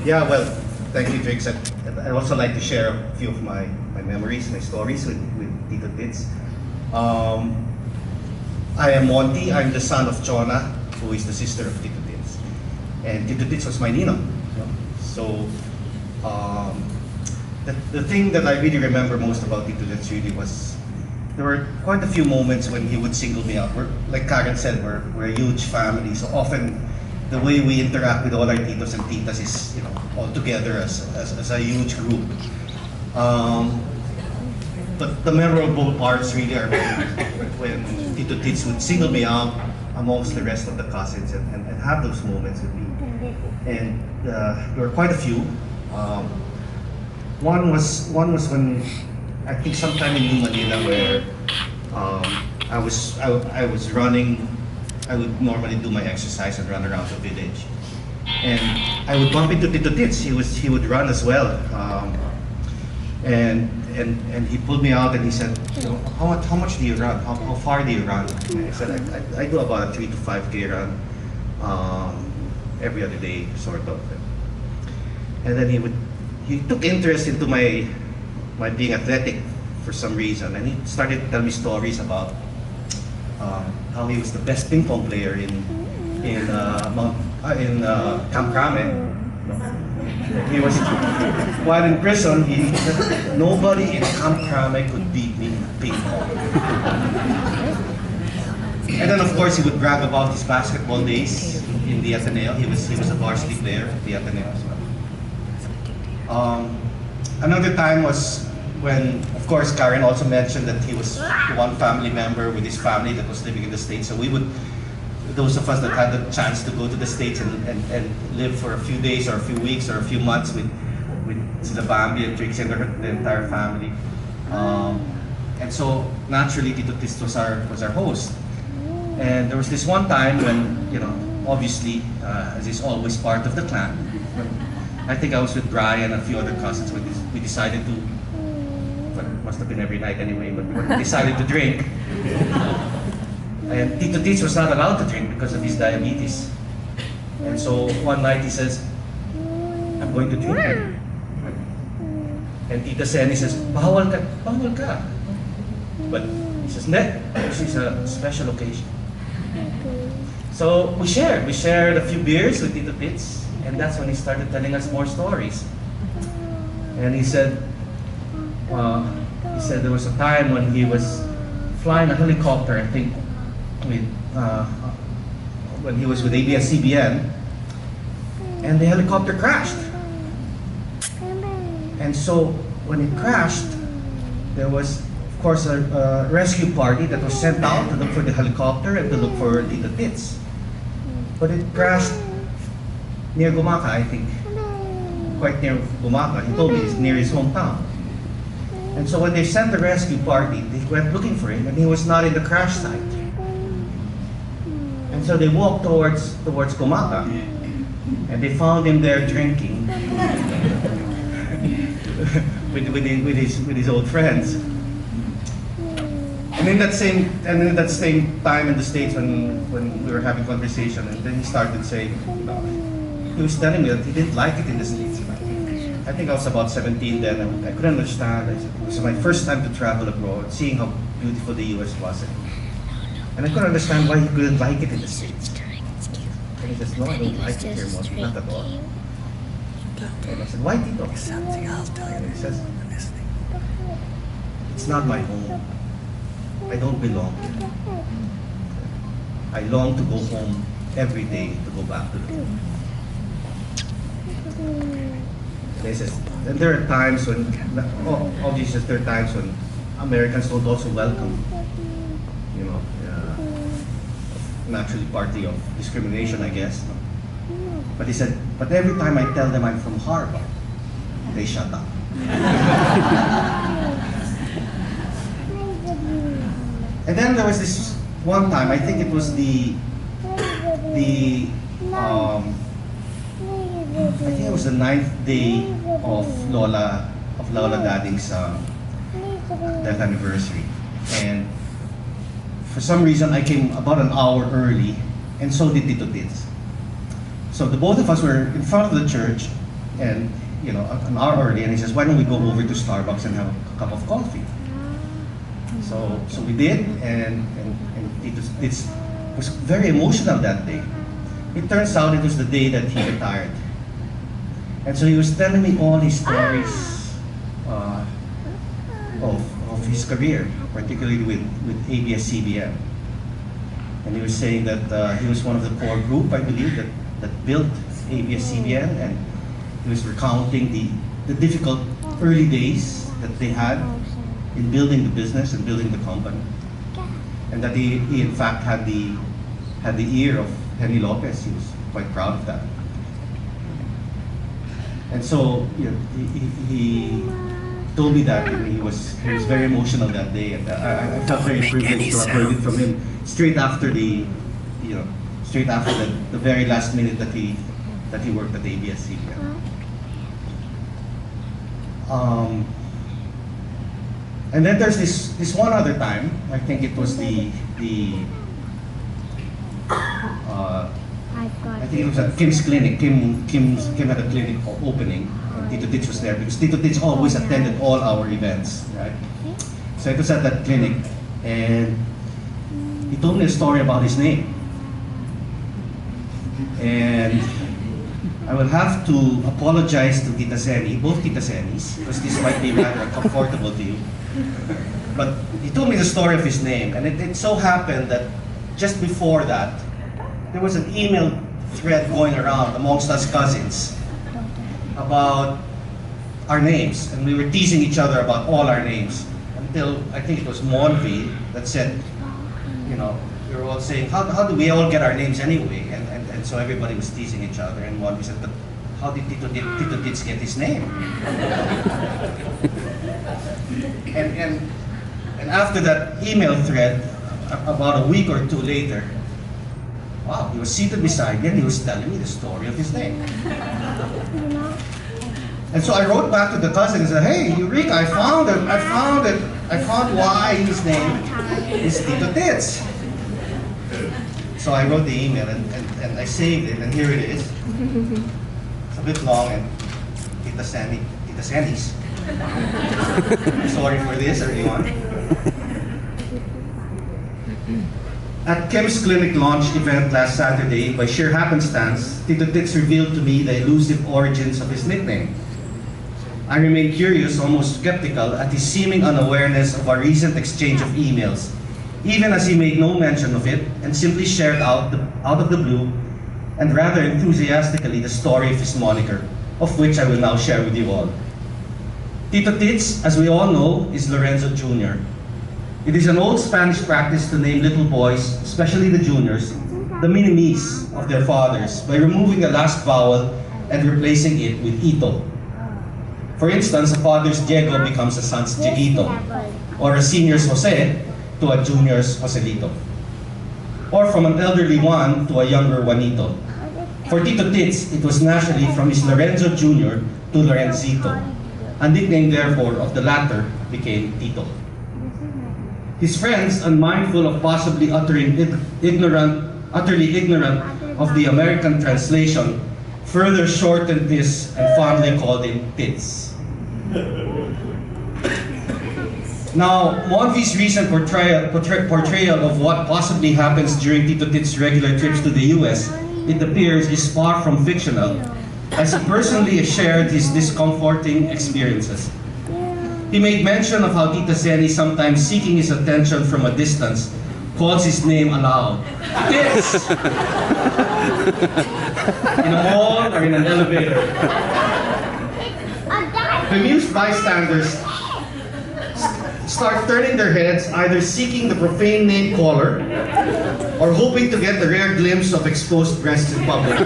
Yeah, well, thank you, Drix. I'd also like to share a few of my memories, my stories with Tito Tits. I am Monty. I'm the son of Chona, who is the sister of Tito Tits. And Tito Tits was my ninong. So, the thing that I really remember most about Tito Tits really was, there were quite a few moments when he would single me out. Like Karen said, we're a huge family, so often the way we interact with all our titos and titas is, all together as a huge group. But the memorable parts really are when Tito Tits would single me out amongst the rest of the cousins and have those moments with me. And there were quite a few. One was when, I think sometime in New Manila, where I was running. I would normally do my exercise and run around the village, and I would bump into Tito Tits. He would run as well, and he pulled me out and he said, how much do you run? How far do you run? And I said, I do about a 3 to 5K run every other day, sort of. And then he took interest into my being athletic for some reason, and he started to tell me stories about how he was the best ping pong player in Camp Crame. He was, while in prison, he said, nobody in Camp Crame could beat me in ping pong. And then, of course, he would brag about his basketball days in the Ateneo. He was a varsity player at the Ateneo as well. Another time was when, of course, Karen also mentioned that he was one family member with his family that was living in the States. So we would, those of us that had the chance to go to the States and live for a few days or a few weeks or a few months with Sila Bambi and Trix and the entire family. And so naturally Tito Tits was our host. And there was this one time when, obviously, as is always part of the clan, I think I was with Brian and a few other cousins when we decided to, but it must have been every night anyway, but we decided to drink. And Tito Tits was not allowed to drink because of his diabetes. And so one night he says, I'm going to drink. And Tita Senny says, bawal ka. But he says, no, this is a special occasion. So we shared a few beers with Tito Tits, and that's when he started telling us more stories. And he said there was a time when he was flying a helicopter, I think, when he was with ABS-CBN, and the helicopter crashed. And so when it crashed, there was, of course, a rescue party that was sent out to look for the helicopter and to look for Tito Tits. But it crashed near Gumaca, I think. Quite near Gumaca. He told me it's near his hometown. And so when they sent the rescue party, they went looking for him, and he was not in the crash site. And so they walked towards Gumaca, and they found him there drinking with his old friends. And in that same time in the States, when we were having conversation, and then he started saying, he was telling me that he didn't like it in the States. I think I was about 17 then. I couldn't understand. It was my first time to travel abroad, seeing how beautiful the US was. And I couldn't understand why he couldn't like it in the States. And he says, no, I don't like it here, Monty, not at all. And I said, why, Tito? Something I'll tell you. And he says, I'm listening. it's not my home. I don't belong here. I long to go home every day, to go back to the home. And he says, and there are times when, obviously there are times when Americans don't also welcome, naturally partly of discrimination, I guess. But he said, but every time I tell them I'm from Harvard, they shut up. And then there was this one time, I think it was the 9th day of Lola Dading's death anniversary. And for some reason, I came about an hour early, and so did Tito Tits. So the both of us were in front of the church, and you know, an hour early, and he says, why don't we go over to Starbucks and have a cup of coffee? So we did, and it was very emotional that day. It turns out it was the day that he retired. And so he was telling me all his stories of his career, particularly with ABS-CBN. And he was saying that he was one of the core group, I believe, that built ABS-CBN, and he was recounting the difficult early days that they had in building the business and building the company. And that he in fact had the ear of Henry Lopez. He was quite proud of that. And so, you know, he told me that, and he was very emotional that day, and I felt very privileged to have heard it from him straight after the very last minute that he worked at ABS-CBN. And then there's this one other time. I think it was I think it was at Kim's clinic. Kim had a clinic opening, and Tito Tits was there because Tito Tits always attended all our events, right? So it was at that clinic, and he told me a story about his name. And I will have to apologize to Tita Seni, both Tita Senis, because this might be rather uncomfortable to you. But he told me the story of his name, and it so happened that just before that, there was an email thread going around amongst us cousins about our names, and we were teasing each other about all our names until I think it was Monvi that said, you know, we were all saying, how do we all get our names anyway? And so everybody was teasing each other, and Monvi said, but how did Tito Tits get his name? and after that email thread, about a week or two later, wow, he was seated beside me and he was telling me the story of his name. And so I wrote back to the cousin and said, hey, Eureka, I found it. I found why his name is Tito Tits. So I wrote the email and I saved it, and here it is. It's a bit long, and Tita Seni's. Sorry for this, everyone. At Kim's clinic launch event last Saturday, by sheer happenstance, Tito Tits revealed to me the elusive origins of his nickname. I remained curious, almost skeptical, at his seeming unawareness of our recent exchange of emails, even as he made no mention of it and simply shared out of the blue and rather enthusiastically the story of his moniker, of which I will now share with you all. Tito Tits, as we all know, is Lorenzo Jr. It is an old Spanish practice to name little boys, especially the juniors, the mini-me's of their fathers by removing the last vowel and replacing it with ito. For instance, a father's Diego becomes a son's Dieguito, or a senior's Jose to a junior's Joselito, or from an elderly Juan to a younger Juanito. For Tito Tits, it was naturally from his Lorenzo Jr. to Lorenzito. A nickname, therefore, of the latter became Tito. His friends, unmindful of possibly utterly ignorant of the American translation, further shortened this and fondly called him Tits. Now, Monvi's recent portrayal of what possibly happens during Tito Tits' regular trips to the US, it appears, is far from fictional, as he personally shared his discomforting experiences. He made mention of how Tita Seni, sometimes seeking his attention from a distance, calls his name aloud. Tits! In a mall or in an elevator. Bemused bystanders start turning their heads, either seeking the profane name caller or hoping to get a rare glimpse of exposed breasts in public.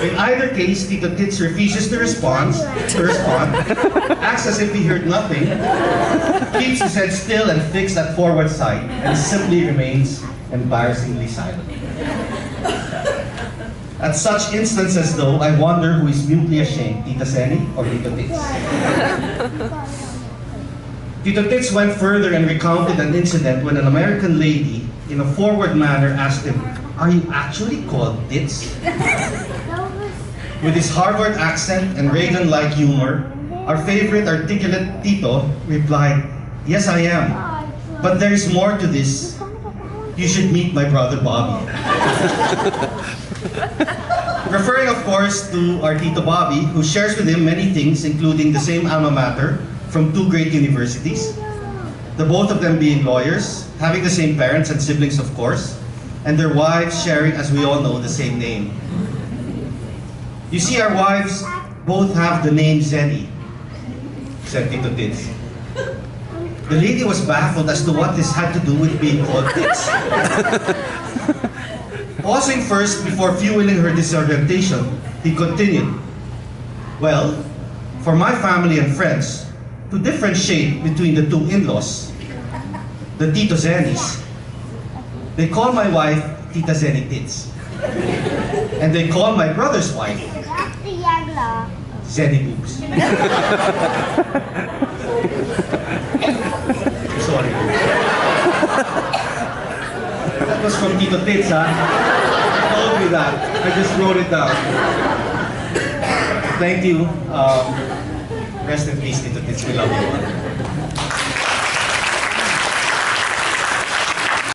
In either case, Tito Tits refuses to respond, acts as if he heard nothing, keeps his head still and fixed at forward sight, and simply remains embarrassingly silent. At such instances, though, I wonder who is mutely ashamed, Tita Seni or Tito Tits. Tito Tits went further and recounted an incident when an American lady, in a forward manner, asked him, "Are you actually called Tits?" With his Harvard accent and Reagan-like humor, our favorite articulate Tito replied, "Yes, I am. But there is more to this. You should meet my brother Bobby." Referring, of course, to our Tito Bobby, who shares with him many things, including the same alma mater from two great universities, the both of them being lawyers, having the same parents and siblings, of course, and their wives sharing, as we all know, the same name. You see, our wives both have the name Zenny, said Tito Tits. The lady was baffled as to what this had to do with being called Tits. Pausing first before fueling her disorientation, he continued, "Well, for my family and friends, to differentiate between the two in-laws, the Tito Zennies, they call my wife Tita Zenny Tits. And they call my brother's wife Zenny Boobs." Sorry. That was from Tito Tits, huh? He told me that. I just wrote it down. Thank you. Rest in peace, Tito Tits. We love you.